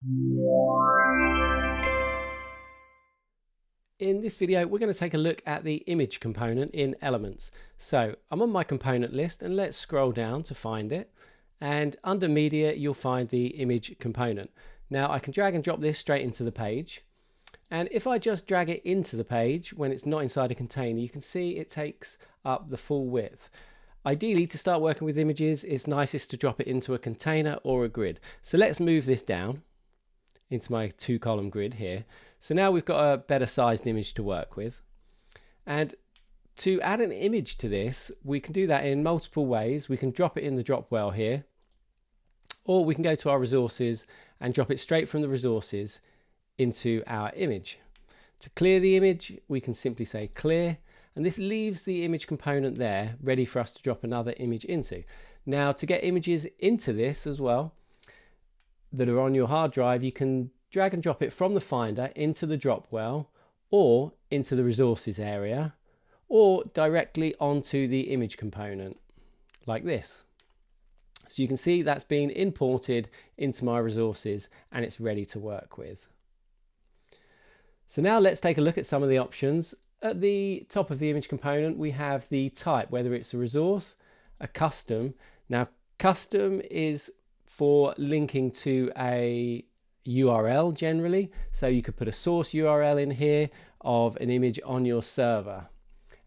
In this video, we're going to take a look at the image component in Elements. So I'm on my component list and let's scroll down to find it. And under Media, you'll find the image component. Now I can drag and drop this straight into the page. And if I just drag it into the page when it's not inside a container, you can see it takes up the full width. Ideally, to start working with images, it's nicest to drop it into a container or a grid. So let's move this down into my 2-column grid here. So now we've got a better sized image to work with. And to add an image to this, we can do that in multiple ways. We can drop it in the drop well here, or we can go to our resources and drop it straight from the resources into our image. To clear the image, we can simply say clear, and this leaves the image component there ready for us to drop another image into. Now to get images into this as well that are on your hard drive, you can drag and drop it from the Finder into the drop well, or into the resources area, or directly onto the image component like this. So you can see that's been imported into my resources and it's ready to work with. So now let's take a look at some of the options. At the top of the image component, we have the type, whether it's a resource, a custom. Now custom is for linking to a URL generally, so you could put a source URL in here of an image on your server,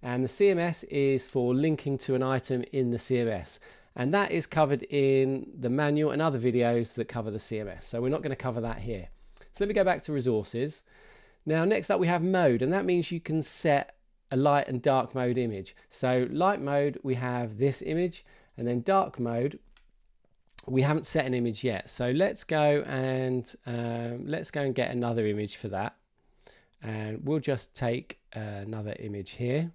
and the CMS is for linking to an item in the CMS, and that is covered in the manual and other videos that cover the CMS, so we're not going to cover that here. So let me go back to resources. Now next up we have mode, and that means you can set a light and dark mode image. So light mode, we have this image, and then dark mode, we haven't set an image yet, so let's go and get another image for that, and we'll just take another image here.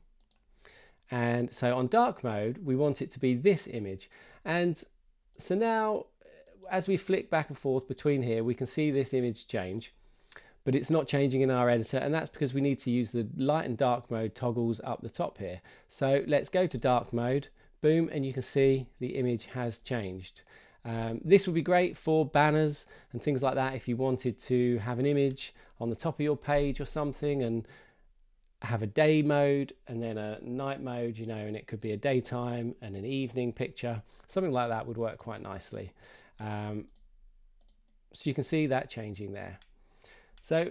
And so on dark mode we want it to be this image, and so now as we flick back and forth between here, we can see this image change, but it's not changing in our editor, and that's because we need to use the light and dark mode toggles up the top here. So let's go to dark mode, boom, and you can see the image has changed. This would be great for banners and things like that if you wanted to have an image on the top of your page or something and have a day mode and then a night mode, you know, and it could be a daytime and an evening picture. Something like that would work quite nicely. So you can see that changing there. So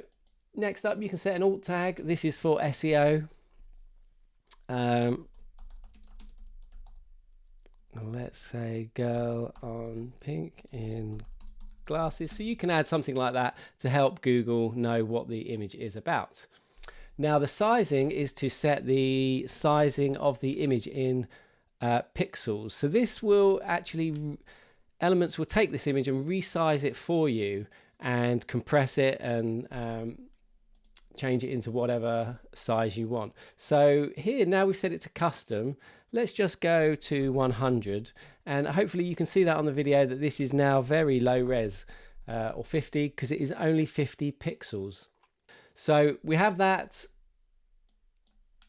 next up, you can set an alt tag. This is for SEO. Let's say girl on pink in glasses. So you can add something like that to help Google know what the image is about. Now the sizing is to set the sizing of the image in pixels. So this will actually, Elements will take this image and resize it for you and compress it and change it into whatever size you want. So here now we've set it to custom. Let's just go to 100, and hopefully you can see that on the video that this is now very low res, or 50, because it is only 50 pixels. So we have that.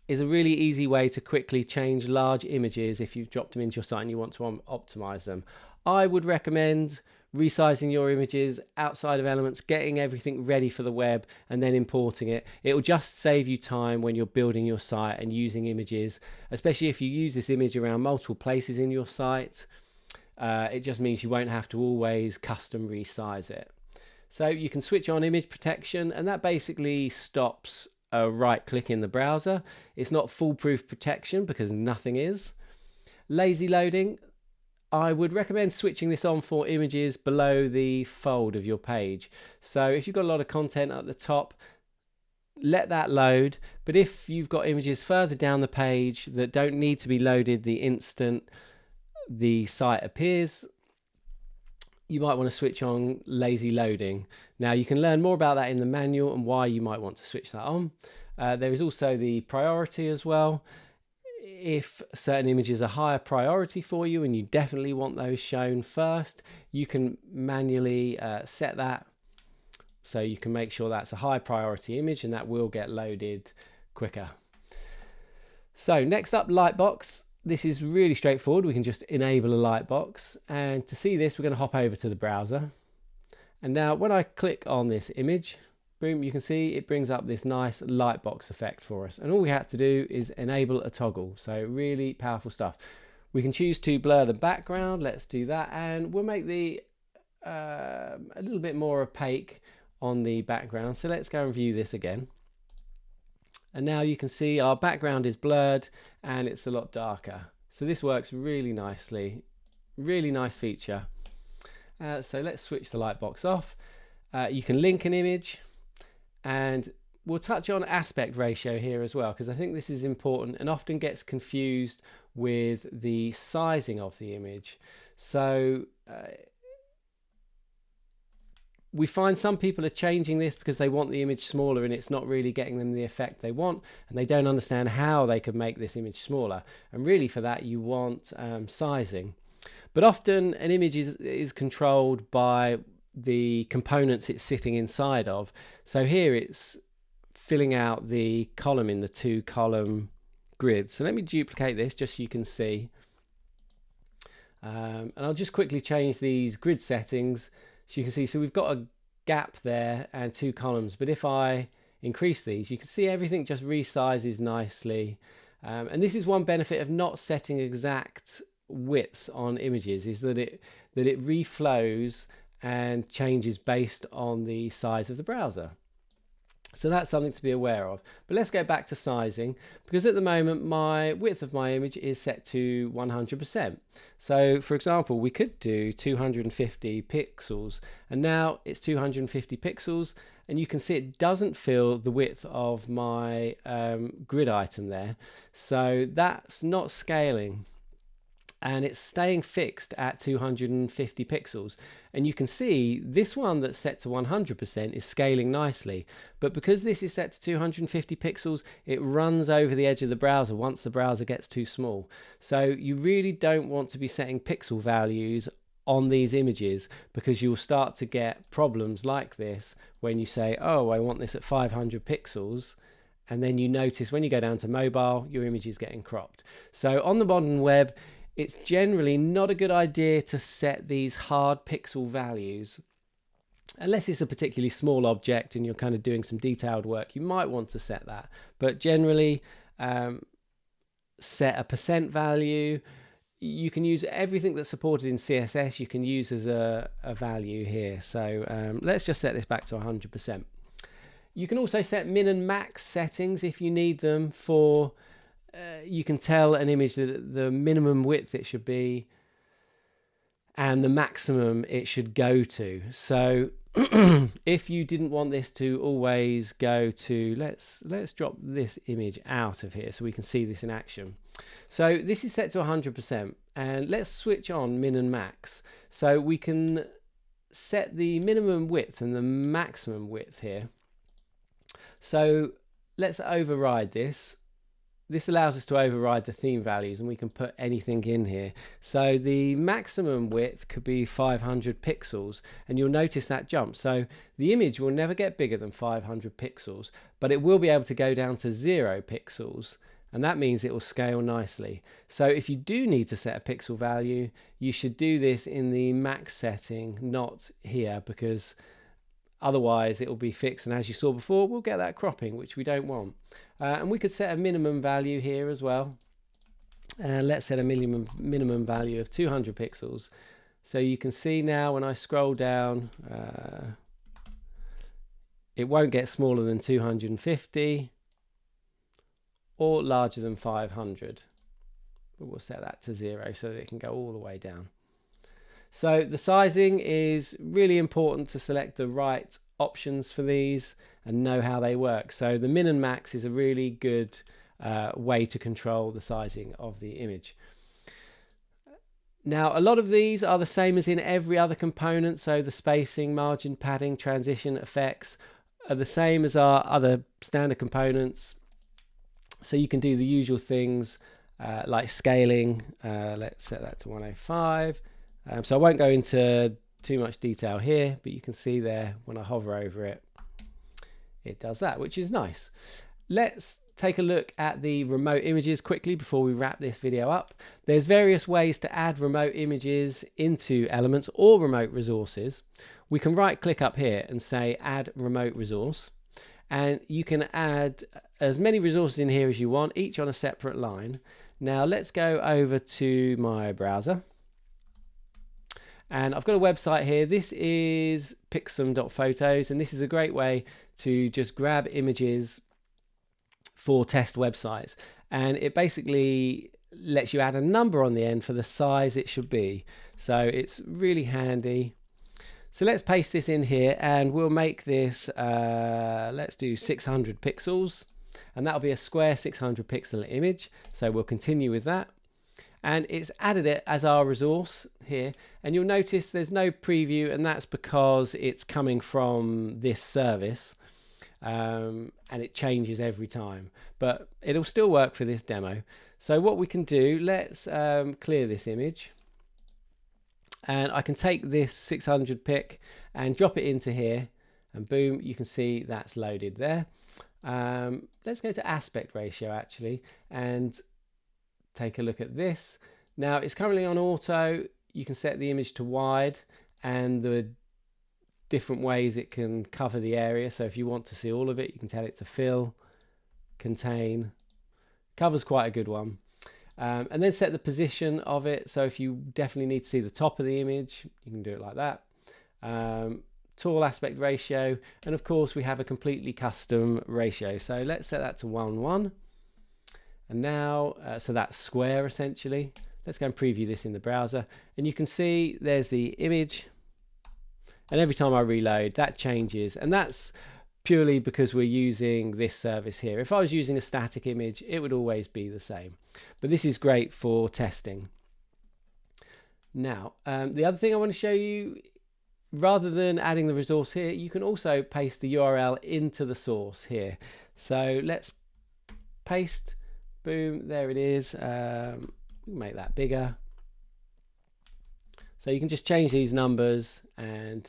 Is a really easy way to quickly change large images if you've dropped them into your site and you want to optimize them. I would recommend resizing your images outside of Elements, getting everything ready for the web and then importing it. It will just save you time when you're building your site and using images, especially if you use this image around multiple places in your site. It just means you won't have to always custom resize it. So you can switch on image protection, and that basically stops a right click in the browser. It's not foolproof protection because nothing is. Lazy loading, I would recommend switching this on for images below the fold of your page. So if you've got a lot of content at the top, let that load. But if you've got images further down the page that don't need to be loaded the instant the site appears, you might want to switch on lazy loading. Now you can learn more about that in the manual and why you might want to switch that on. There is also the priority as well. If certain images are higher priority for you and you definitely want those shown first, you can manually set that so you can make sure that's a high priority image and that will get loaded quicker. So next up, Lightbox. This is really straightforward. We can just enable a Lightbox, and to see this we're going to hop over to the browser, And now when I click on this image, boom, you can see it brings up this nice lightbox effect for us. And all we had to do is enable a toggle. So really powerful stuff. We can choose to blur the background. Let's do that. And we'll make the a little bit more opaque on the background. So let's go and view this again. And now you can see our background is blurred and it's a lot darker. So this works really nicely. Really nice feature. So let's switch the lightbox off. You can link an image, and we'll touch on aspect ratio here as well, because I think this is important and often gets confused with the sizing of the image. So we find some people are changing this because they want the image smaller and it's not really getting them the effect they want, and they don't understand how they could make this image smaller. And really for that you want sizing. But often an image is controlled by the components it's sitting inside of. So here it's filling out the column in the 2-column grid. So let me duplicate this just so you can see. And I'll just quickly change these grid settings so you can see. So we've got a gap there and 2 columns. But if I increase these, you can see everything just resizes nicely. And this is one benefit of not setting exact widths on images, is that it reflows and changes based on the size of the browser. So that's something to be aware of. But let's go back to sizing, because at the moment my width of my image is set to 100%. So for example, we could do 250 pixels, and now it's 250 pixels, and you can see it doesn't fill the width of my grid item there. So that's not scaling, and it's staying fixed at 250 pixels. And you can see this one that's set to 100% is scaling nicely, but because this is set to 250 pixels, it runs over the edge of the browser once the browser gets too small. So you really don't want to be setting pixel values on these images, because you'll start to get problems like this when you say, oh, I want this at 500 pixels, and then you notice when you go down to mobile, your image is getting cropped. So on the modern web, it's generally not a good idea to set these hard pixel values. Unless it's a particularly small object and you're kind of doing some detailed work, you might want to set that. But generally, set a percent value. You can use everything that's supported in CSS, you can use as a value here. So let's just set this back to 100%. You can also set min and max settings if you need them for... you can tell an image that the minimum width it should be and the maximum it should go to. So if you didn't want this to always go to, let's drop this image out of here so we can see this in action. So this is set to 100%, and let's switch on min and max. So we can set the minimum width and the maximum width here. So let's override this. This allows us to override the theme values, and we can put anything in here. So the maximum width could be 500 pixels, and you'll notice that jump. So the image will never get bigger than 500 pixels, but it will be able to go down to 0 pixels, and that means it will scale nicely. So if you do need to set a pixel value, you should do this in the max setting, not here, because otherwise it will be fixed, and as you saw before, we'll get that cropping, which we don't want. And we could set a minimum value here as well. Let's set a minimum value of 200 pixels. So you can see now when I scroll down, it won't get smaller than 250 or larger than 500. But we'll set that to 0 so that it can go all the way down. So the sizing is really important to select the right options for these and know how they work. So the min and max is a really good way to control the sizing of the image. Now, a lot of these are the same as in every other component. So the spacing, margin, padding, transition, effects are the same as our other standard components. So you can do the usual things like scaling. Let's set that to 105. So I won't go into too much detail here, but you can see there when I hover over it, it does that, which is nice. Let's take a look at the remote images quickly before we wrap this video up. There's various ways to add remote images into Elements or remote resources. we can right click up here and say add remote resource, and you can add as many resources in here as you want, each on a separate line. Now let's go over to my browser, and I've got a website here. This is pixum.photos, and this is a great way to just grab images for test websites, and it basically lets you add a number on the end for the size it should be. So it's really handy. So let's paste this in here, and we'll make this let's do 600 pixels, and that'll be a square 600 pixel image. So we'll continue with that, and it's added it as our resource here, and you'll notice there's no preview, and that's because it's coming from this service, and it changes every time, but it'll still work for this demo. So what we can do, let's clear this image, and I can take this 600 pic and drop it into here, and boom, you can see that's loaded there. Let's go to aspect ratio actually and take a look at this. Now it's currently on auto. You can set the image to wide and the different ways it can cover the area. So if you want to see all of it, you can tell it to fill, contain, covers quite a good one. And then set the position of it. So if you definitely need to see the top of the image, you can do it like that. Tool aspect ratio, and of course we have a completely custom ratio. So let's set that to 1:1. And now, so that's square essentially. Let's go and preview this in the browser, and you can see there's the image, and every time I reload that changes, and that's purely because we're using this service here. If I was using a static image, it would always be the same, but this is great for testing. Now the other thing I want to show you, rather than adding the resource here, you can also paste the URL into the source here. So let's paste, boom, there it is. Make that bigger. So you can just change these numbers and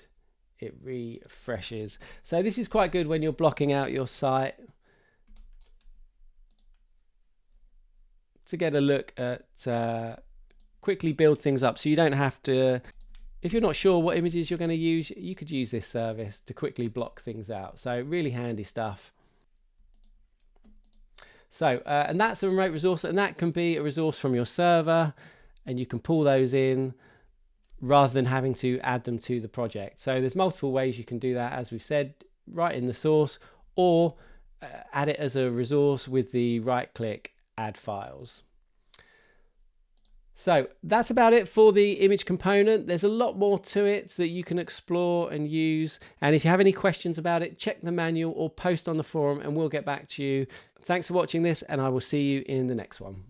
it refreshes. So this is quite good when you're blocking out your site to get a look at quickly build things up, so you don't have to, if you're not sure what images you're going to use, you could use this service to quickly block things out. So really handy stuff. So and that's a remote resource, and that can be a resource from your server, and you can pull those in rather than having to add them to the project. So there's multiple ways you can do that, as we've said, right in the source, or add it as a resource with the right click, add files. So that's about it for the image component. There's a lot more to it that you can explore and use. And if you have any questions about it, check the manual or post on the forum and we'll get back to you. Thanks for watching this, and I will see you in the next one.